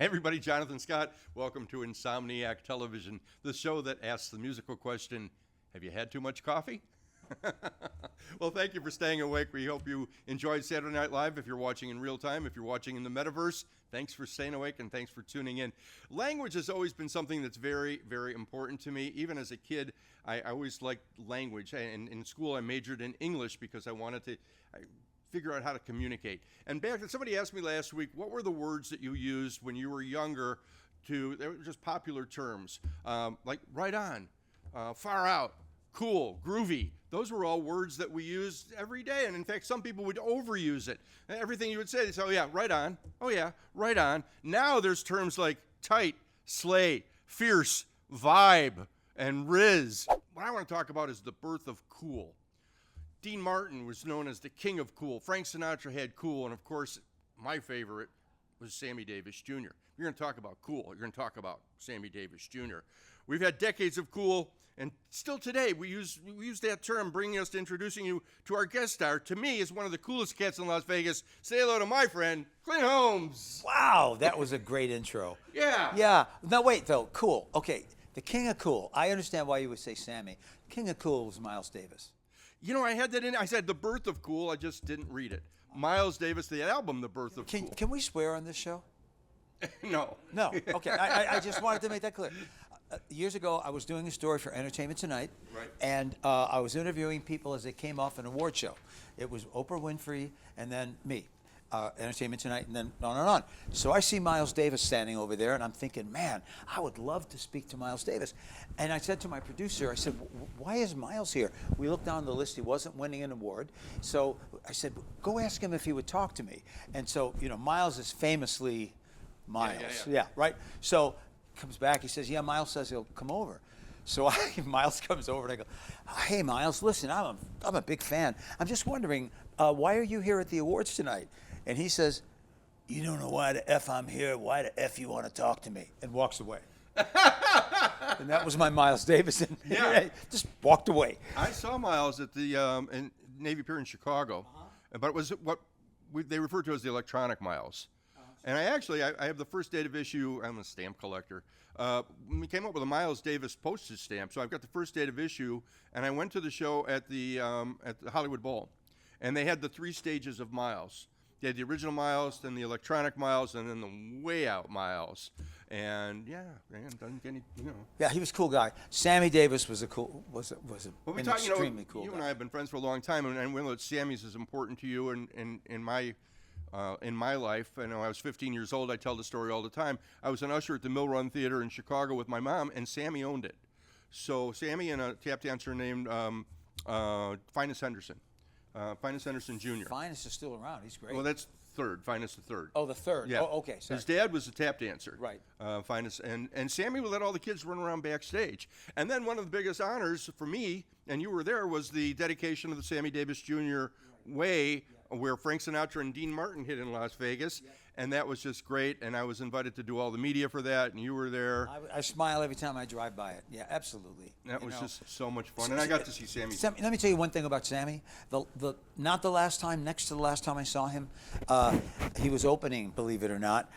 Hey everybody, Jonathan Scott. Welcome to Insomniac Television, the show that asks the musical question, have you had too much coffee? Well, thank you for staying awake. We hope you enjoyed Saturday Night Live. If you're watching in real time, if you're watching in the metaverse, thanks for staying awake and thanks for tuning in. Language has always been something that's very, very important to me. Even as a kid, I always liked language. And in school, I majored in English because I wanted to figure out how to communicate. And somebody asked me last week, what were the words that you used when you were younger they were just popular terms, like right on, far out, cool, groovy. Those were all words that we used every day. And in fact, some people would overuse it. And everything you would say, they'd say, oh yeah, right on. Oh yeah, right on. Now there's terms like tight, slay, fierce, vibe, and riz. What I want to talk about is the birth of cool. Dean Martin was known as the king of cool. Frank Sinatra had cool, and of course, my favorite was Sammy Davis Jr. You're going to talk about cool. You're going to talk about Sammy Davis Jr. We've had decades of cool, and still today we use that term, bringing us to introducing you to our guest star. To me, is one of the coolest cats in Las Vegas. Say hello to my friend, Clint Holmes. Wow, that was a great intro. Yeah. Yeah. Now wait, though. Cool. Okay, the king of cool. I understand why you would say Sammy. King of cool was Miles Davis. You know, I had that in. I said the birth of cool. I just didn't read it. Miles Davis, the album, The Birth of Cool. Can we swear on this show? No. No. Okay. I just wanted to make that clear. Years ago, I was doing a story for Entertainment Tonight, right. And I was interviewing people as they came off an award show. It was Oprah Winfrey and then me. Entertainment Tonight, and then on and on. So I see Miles Davis standing over there, and I'm thinking, man, I would love to speak to Miles Davis. And I said to my producer, I said, why is Miles here? We looked down the list. He wasn't winning an award. So I said, go ask him if he would talk to me. And so, you know, Miles is famously Miles. Yeah, right? So comes back. He says, yeah, Miles says he'll come over. So Miles comes over, and I go, hey, Miles, listen, I'm a big fan. I'm just wondering, why are you here at the awards tonight? And he says, you don't know why the F I'm here, why the F you want to talk to me, and walks away. And that was my Miles Davis, and just walked away. I saw Miles at the Navy Pier in Chicago, but it was what they refer to as the electronic Miles. And I have the first date of issue. I'm a stamp collector. We came up with a Miles Davis postage stamp, so I've got the first date of issue, and I went to the show at the Hollywood Bowl, and they had the 3 stages of Miles. They had the original Miles, then the electronic Miles, and then the way out Miles. And yeah, man, doesn't get any, you know. Yeah, he was a cool guy. Sammy Davis was extremely cool. You guy. and I have been friends for a long time, and we know that Sammy's as important to you in my life. I know I was 15 years old. I tell the story all the time. I was an usher at the Mill Run Theater in Chicago with my mom, and Sammy owned it. So Sammy and a tap dancer named Finest Henderson. Finest Henderson Jr. Finest is still around. He's great. Well, that's third. Finest the third. Oh, the third. Yeah. Oh, okay. Sorry. His dad was a tap dancer. Right. Finest, and Sammy would let all the kids run around backstage. And then one of the biggest honors for me, and you were there, was the dedication of the Sammy Davis Jr. Way, where Frank Sinatra and Dean Martin hit in Las Vegas. And that was just great, and I was invited to do all the media for that, and you were there. I smile every time I drive by it. Yeah, absolutely. That was just so much fun, and I got to see Sammy. Let me tell you one thing about Sammy. Not the last time, next to the last time I saw him, he was opening, believe it or not,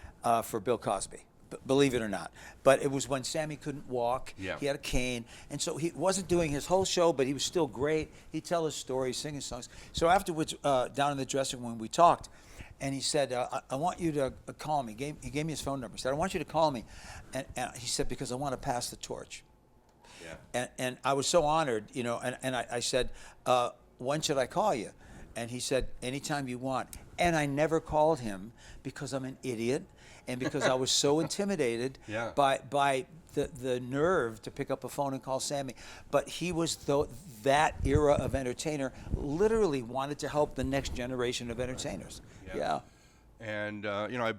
for Bill Cosby. Believe it or not. But it was when Sammy couldn't walk. Yeah. He had a cane. And so he wasn't doing his whole show, but he was still great. He'd tell his stories, sing his songs. So afterwards, down in the dressing room, we talked. And he said, I want you to call me. He gave me his phone number. He said, I want you to call me. And he said, because I want to pass the torch. Yeah. And I was so honored, you know, and I said, when should I call you? And he said, anytime you want. And I never called him because I'm an idiot and because I was so intimidated by the nerve to pick up a phone and call Sammy. But he was that era of entertainer, literally wanted to help the next generation of entertainers. Yeah. And you know, I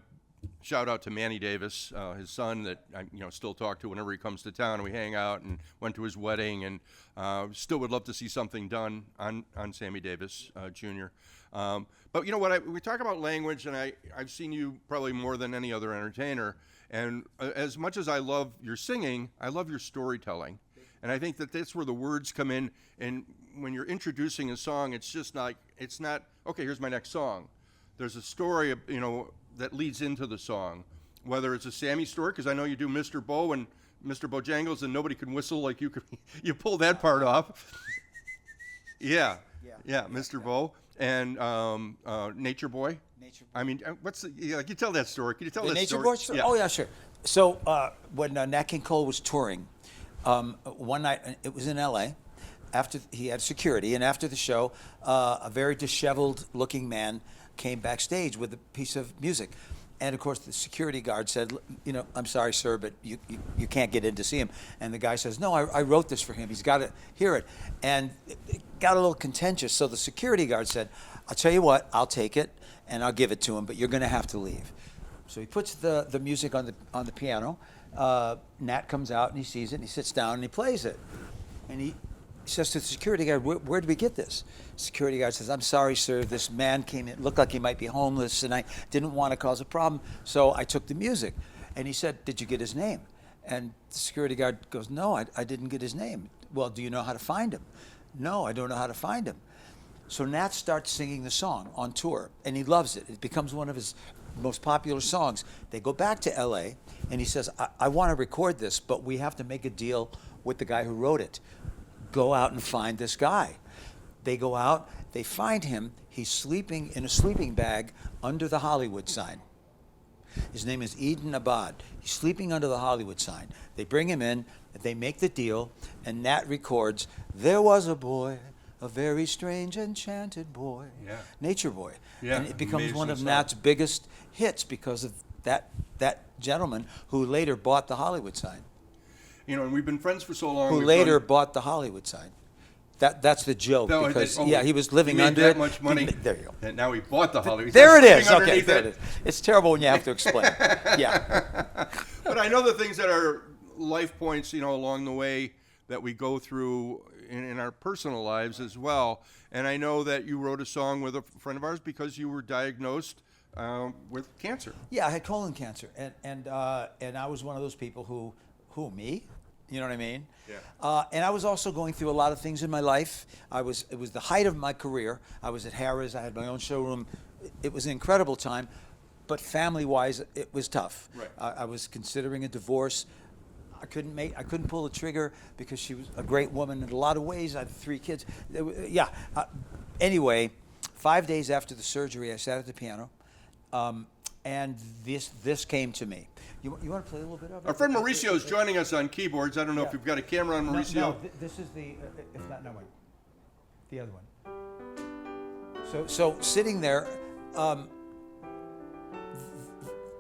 shout out to Manny Davis, his son, that I still talk to whenever he comes to town. We hang out and went to his wedding, and still would love to see something done on Sammy Davis Jr. But you know what? We talk about language, and I've seen you probably more than any other entertainer. And as much as I love your singing, I love your storytelling. And I think that that's where the words come in. And when you're introducing a song, it's just like, it's not, okay, here's my next song. There's a story, that leads into the song, whether it's a Sammy story, because I know you do Mr. Bo and Mr. Bojangles, and nobody can whistle like you could. You pull that part off. Yeah, Mr. Bo and Nature Boy. Nature Boy. I mean, what's the, can you tell that story? Can you tell The that Nature story? Boy story? Oh, yeah, sure. So when Nat King Cole was touring, one night, it was in L.A., after he had security, and after the show, a very disheveled-looking man came backstage with a piece of music. And, of course, the security guard said, I'm sorry, sir, but you can't get in to see him. And the guy says, no, I wrote this for him. He's got to hear it. And it got a little contentious. So the security guard said, I'll tell you what, I'll take it, and I'll give it to him, but you're going to have to leave. So he puts the music on the piano. Nat comes out, and he sees it, and he sits down, and he plays it. And he says to the security guard, where did we get this? Security guard says, I'm sorry, sir, this man came in, looked like he might be homeless, and I didn't want to cause a problem, so I took the music. And he said, did you get his name? And the security guard goes, no, I didn't get his name. Well, do you know how to find him? No, I don't know how to find him. So Nat starts singing the song on tour, and he loves it. It becomes one of his most popular songs. They go back to L.A., and he says, I want to record this, but we have to make a deal with the guy who wrote it. Go out and find this guy. They go out, they find him. He's sleeping in a sleeping bag under the Hollywood sign. His name is Eden Abad. He's sleeping under the Hollywood sign. They bring him in, they make the deal, and Nat records, there was a boy, a very strange, enchanted boy. Yeah. Nature Boy. Yeah, And it becomes one of amazing Nat's song. biggest hits because of that gentleman who later bought the Hollywood sign. And we've been friends for so long. Who we've later done- bought the Hollywood sign. That's the joke, No, because oh, he was living he made under that it. much money. There you go. And now he bought the Hollywood. There it He's is. sitting Okay, underneath there it is. It's terrible when you have to explain. Yeah. But I know the things that are life points, along the way that we go through in our personal lives as well. And I know that you wrote a song with a friend of ours because you were diagnosed with cancer. Yeah, I had colon cancer, and I was one of those people who me? You know what I mean? Yeah. And I was also going through a lot of things in my life. It was the height of my career. I was at Harrah's. I had my own showroom. It was an incredible time, but family-wise, it was tough. Right. I was considering a divorce. I couldn't pull the trigger because she was a great woman in a lot of ways. I had 3 kids. Anyway, 5 days after the surgery, I sat at the piano, and this came to me. You want to play a little bit of it? Our friend Mauricio is joining us on keyboards. I don't know if you've got a camera on Mauricio. No, this is the, if not, no one. The other one. So sitting there,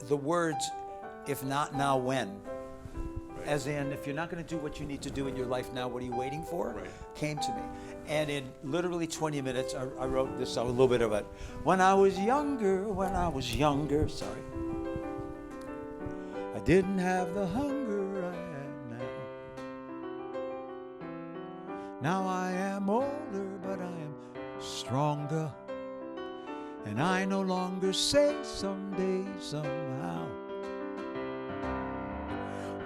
the words, if not now, when? Right. As in, if you're not going to do what you need to do in your life now, what are you waiting for? Right. Came to me. And in literally 20 minutes, I wrote this song, a little bit of it. When I was younger, sorry. I didn't have the hunger I have now. Now I am older, but I am stronger. And I no longer say someday, somehow.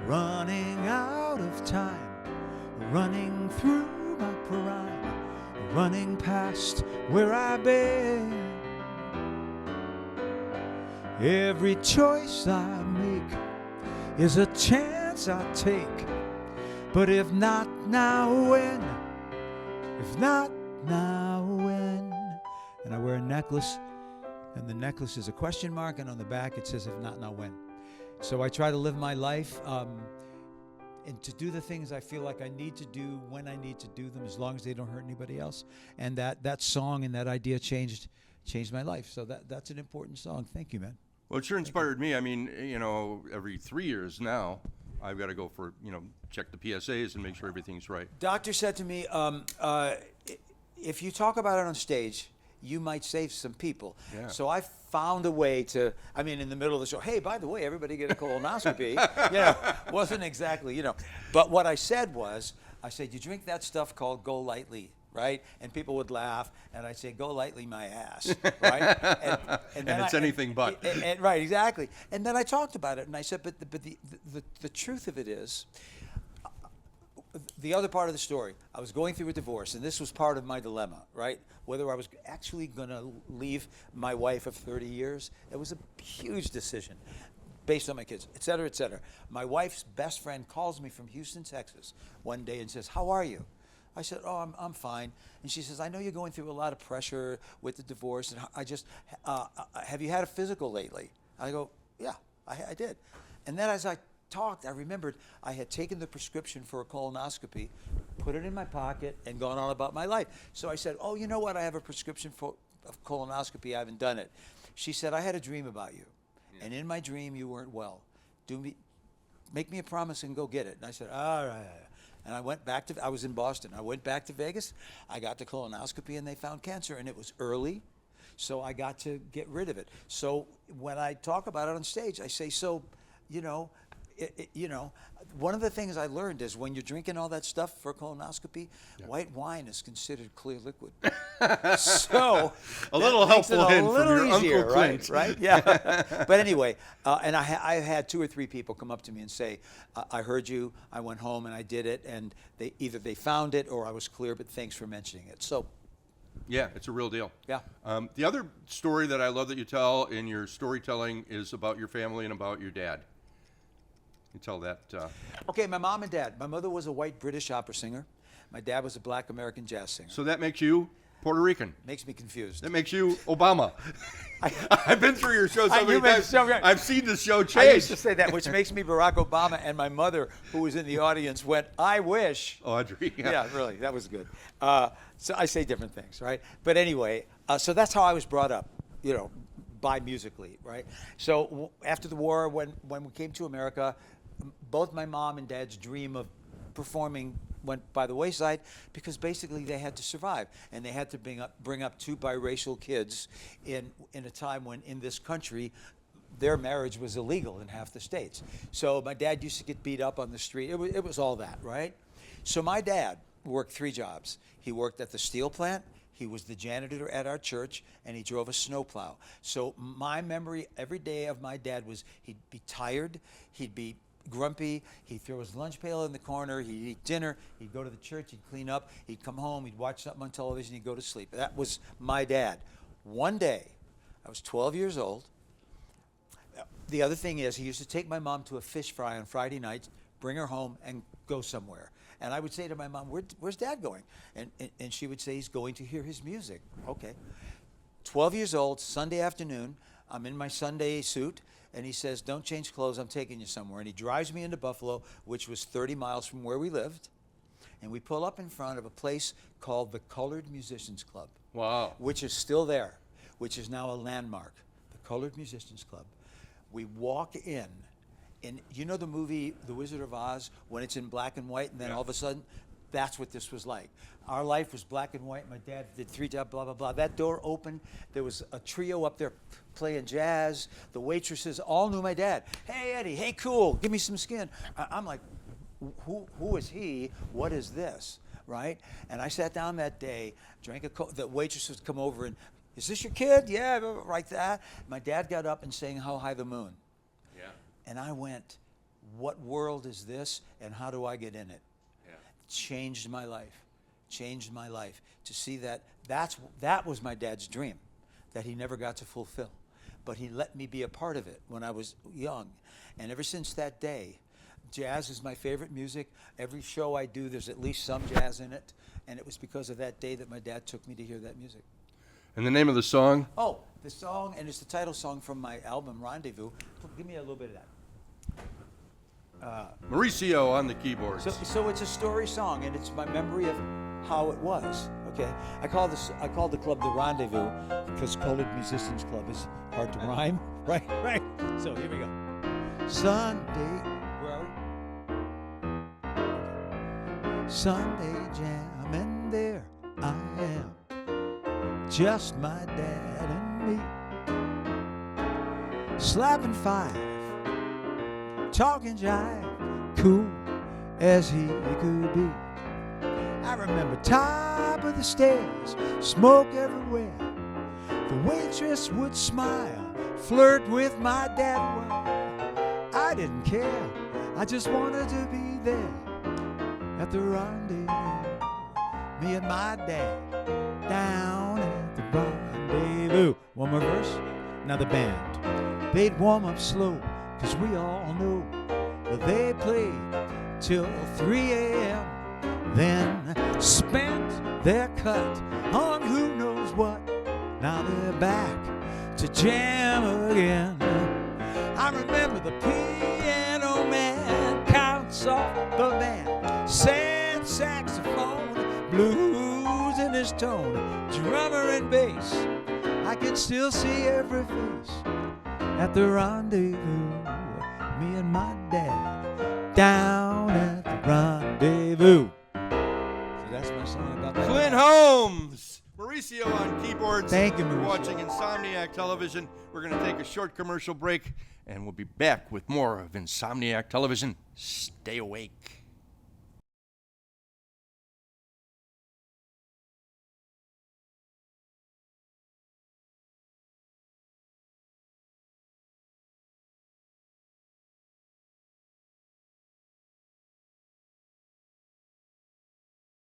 Running out of time, running through my prime, running past where I've been. Every choice I make is a chance I take. But if not now, when? If not now, when? And I wear a necklace, and the necklace is a question mark, and on the back it says, if not now, when? So I try to live my life and to do the things I feel like I need to do when I need to do them, as long as they don't hurt anybody else. And that song and that idea changed my life. So that's an important song. Thank you, man. Well, it sure inspired me. I mean, every 3 years now, I've got to go for, check the PSAs and make sure everything's right. Doctor said to me, if you talk about it on stage, you might save some people. Yeah. So I found a way to, in the middle of the show, hey, by the way, everybody get a colonoscopy. Wasn't exactly, But what I said was, you drink that stuff called Go Lightly, right? And people would laugh, and I'd say, go lightly my ass, right? And it's anything but. Right, exactly. And then I talked about it, and I said, but the truth of it is, the other part of the story, I was going through a divorce, and this was part of my dilemma, right? Whether I was actually going to leave my wife of 30 years. It was a huge decision. based on my kids, et cetera, et cetera. My wife's best friend calls me from Houston, Texas, one day and says, "How are you?" I said, "Oh, I'm fine." And she says, "I know you're going through a lot of pressure with the divorce, and I just, have you had a physical lately?" I go, "Yeah, I did." And then as I talked, I remembered I had taken the prescription for a colonoscopy, put it in my pocket, and gone on about my life. So I said, "Oh, you know what? I have a prescription for a colonoscopy. I haven't done it." She said, "I had a dream about you, and in my dream you weren't well. Make me a promise and go get it." And I said, "All right." And I went back I was in Boston. I went back to Vegas. I got the colonoscopy, and they found cancer, and it was early, so I got to get rid of it. So when I talk about it on stage, I say, one of the things I learned is when you're drinking all that stuff for a colonoscopy, white wine is considered clear liquid. So a little helpful hint from your easier, Uncle Clint. right? Yeah. But anyway, and I had 2 or 3 people come up to me and say, "I heard you. I went home and I did it, and they found it or I was clear. But thanks for mentioning it." So. Yeah, it's a real deal. Yeah. The other story that I love that you tell in your storytelling is about your family and about your dad. You tell that. Okay, my mom and dad. My mother was a white British opera singer. My dad was a black American jazz singer. So that makes you Puerto Rican. Makes me confused. That makes you Obama. I've been through your show so many times. I've seen the show change. I used to say that, which makes me Barack Obama. And my mother, who was in the audience, went, "I wish." Audrey. Yeah, really, that was good. So I say different things, right? But anyway, so that's how I was brought up, by musically, right? So after the war, when we came to America, both my mom and dad's dream of performing went by the wayside because basically they had to survive, and they had to bring up 2 biracial kids in a time when in this country their marriage was illegal in half the states. So my dad used to get beat up on the street. It was all that, right? So my dad worked 3 jobs. He worked at the steel plant, he was the janitor at our church, and he drove a snowplow. So my memory every day of my dad was he'd be tired, he'd be grumpy, he'd throw his lunch pail in the corner, he'd eat dinner, he'd go to the church, he'd clean up, he'd come home, he'd watch something on television, he'd go to sleep. That was my dad. One day, I was 12 years old. The other thing is he used to take my mom to a fish fry on Friday nights, bring her home, and go somewhere. And I would say to my mom, "Where's Dad going?" And she would say, "He's going to hear his music." Okay. 12 years old, Sunday afternoon, I'm in my Sunday suit, and he says, "Don't change clothes, I'm taking you somewhere." And he drives me into Buffalo, which was 30 miles from where we lived. And we pull up in front of a place called the Colored Musicians Club. Wow. Which is still there, which is now a landmark, the Colored Musicians Club. We walk in, and you know the movie The Wizard of Oz, when it's in black and white, and then all of a sudden, that's what this was like. Our life was black and white. My dad did 3 jobs, blah, blah, blah. That door opened. There was a trio up there playing jazz. The waitresses all knew my dad. "Hey, Eddie. Hey, cool. Give me some skin." I'm like, who is he? What is this? Right? And I sat down that day, drank a Coke. The waitresses would come over and, "Is this your kid?" "Yeah, right there." My dad got up and sang "How High the Moon." Yeah. And I went, "What world is this, and how do I get in it?" Yeah. Changed my life. Changed my life. To see that was my dad's dream, that he never got to fulfill. But he let me be a part of it when I was young. And ever since that day, jazz is my favorite music. Every show I do, there's at least some jazz in it. And it was because of that day that my dad took me to hear that music. And the name of the song? Oh, the song, and it's the title song from my album, Rendezvous. Give me a little bit of that. Mauricio on the keyboards. So it's a story song, and it's my memory of how it was. Okay, I call the club the Rendezvous because Colored Musicians Club is hard to rhyme. Right. So here we go. Sunday, where are we? Okay. Sunday jam, and there I am, just my dad and me, slapping 5. Talking jive, cool as he could be. I remember top of the stairs, smoke everywhere. The waitress would smile, flirt with my dad. Well, I didn't care, I just wanted to be there at the rendezvous. Me and my dad down at the rendezvous. One more verse. Now the band, they'd warm up slow, 'cause we all know that they played till 3 a.m. Then spent their cut on who knows what. Now they're back to jam again. I remember the piano man counts off the band, sad saxophone, blues in his tone, drummer and bass. I can still see every face at the rendezvous. Me and my dad down at the rendezvous. So that's my song about that. Clint Holmes, Mauricio on keyboards. Thank you, You're Mauricio. watching Insomniac Television. We're going to take a short commercial break, and we'll be back with more of Insomniac Television. Stay awake.